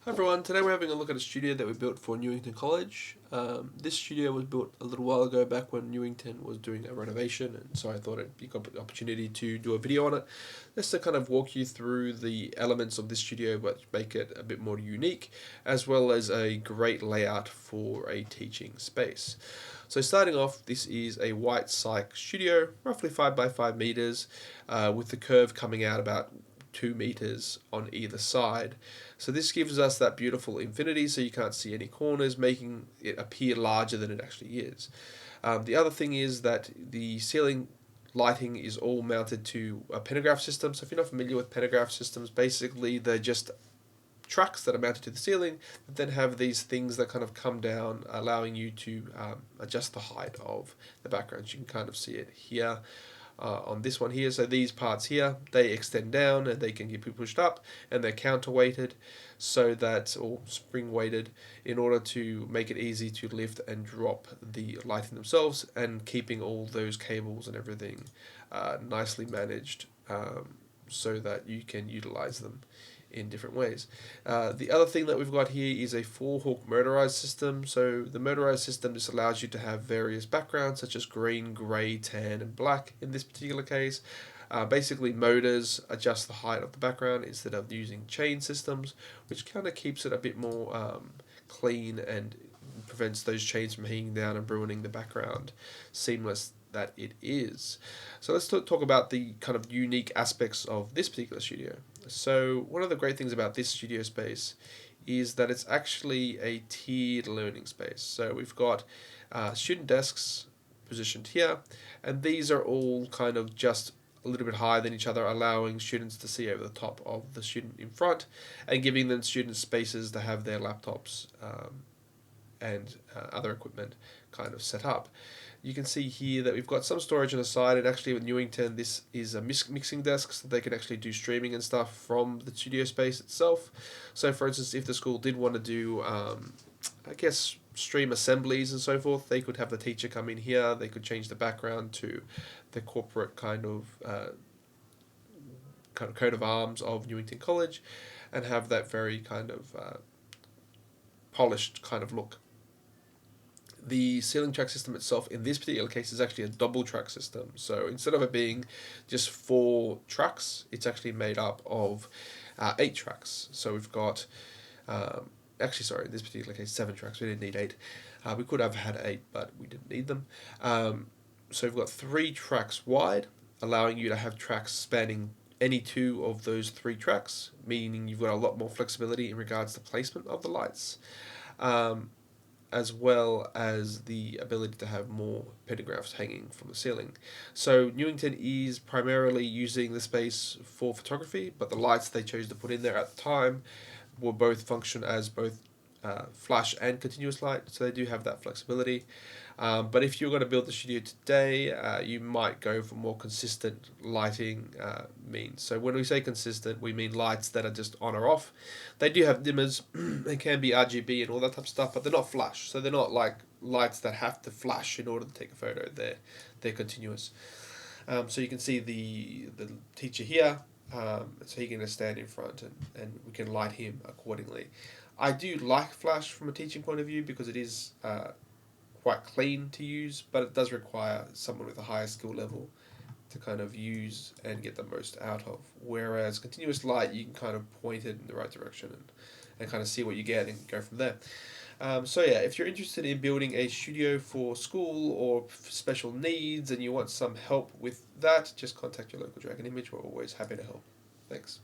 Hi everyone, today we're having a look at a studio that we built for Newington College. This studio was built a little while ago back when Newington was doing a renovation, and so I thought it'd be a good opportunity to do a video on it, just to kind of walk you through the elements of this studio but make it a bit more unique, as well as a great layout for a teaching space. So starting off, this is a white cyc studio, roughly 5 by 5 meters, with the curve coming out about 2 meters on either side. So this gives us that beautiful infinity, so you can't see any corners, making it appear larger than it actually is. The other thing is that the ceiling lighting is all mounted to a pentagraph system. So if you're not familiar with pentagraph systems, basically they're just trucks that are mounted to the ceiling that then have these things that kind of come down, allowing you to adjust the height of the background. You can kind of see it here on this one here. So these parts here, they extend down and they can be pushed up, and they're counterweighted so that, or spring weighted, in order to make it easy to lift and drop the lighting themselves, and keeping all those cables and everything nicely managed, so that you can utilize them in different ways. The other thing that we've got here is a 4-hook motorized system. So the motorized system just allows you to have various backgrounds such as green, grey, tan and black in this particular case. Basically motors adjust the height of the background instead of using chain systems, which kind of keeps it a bit more clean and prevents those chains from hanging down and ruining the background seamless that it is. So let's talk about the kind of unique aspects of this particular studio. So one of the great things about this studio space is that it's actually a tiered learning space. So we've got student desks positioned here, and these are all kind of just a little bit higher than each other, allowing students to see over the top of the student in front and giving them student spaces to have their laptops and other equipment kind of set up. You can see here that we've got some storage on the side, and actually with Newington this is a mixing desk, so they can actually do streaming and stuff from the studio space itself. So for instance, if the school did want to do I guess stream assemblies and so forth, they could have the teacher come in here, they could change the background to the corporate kind of coat of arms of Newington College, and have that very kind of polished kind of look. The ceiling track system itself in this particular case is actually a double track system. So instead of it being just 4 tracks, it's actually made up of 8 tracks. So we've got, actually sorry, in this particular case 7 tracks, we didn't need 8. We could have had 8, but we didn't need them. So we've got 3 tracks wide, allowing you to have tracks spanning any 2 of those 3 tracks, meaning you've got a lot more flexibility in regards to placement of the lights. As well as the ability to have more pentagraphs hanging from the ceiling. So Newington is primarily using the space for photography, but the lights they chose to put in there at the time will both function as both flash and continuous light, so they do have that flexibility. But if you're going to build the studio today, you might go for more consistent lighting means. So when we say consistent, we mean lights that are just on or off. They do have dimmers, they can be RGB and all that type of stuff, but they're not flash. So they're not like lights that have to flash in order to take a photo. They're continuous. So you can see the teacher here, so he can just stand in front and we can light him accordingly. I do like flash from a teaching point of view because it is quite clean to use, but it does require someone with a higher skill level to kind of use and get the most out of. Whereas continuous light, you can kind of point it in the right direction and kind of see what you get and go from there. So yeah, if you're interested in building a studio for school or special needs and you want some help with that, just contact your local Dragon Image. We're always happy to help. Thanks.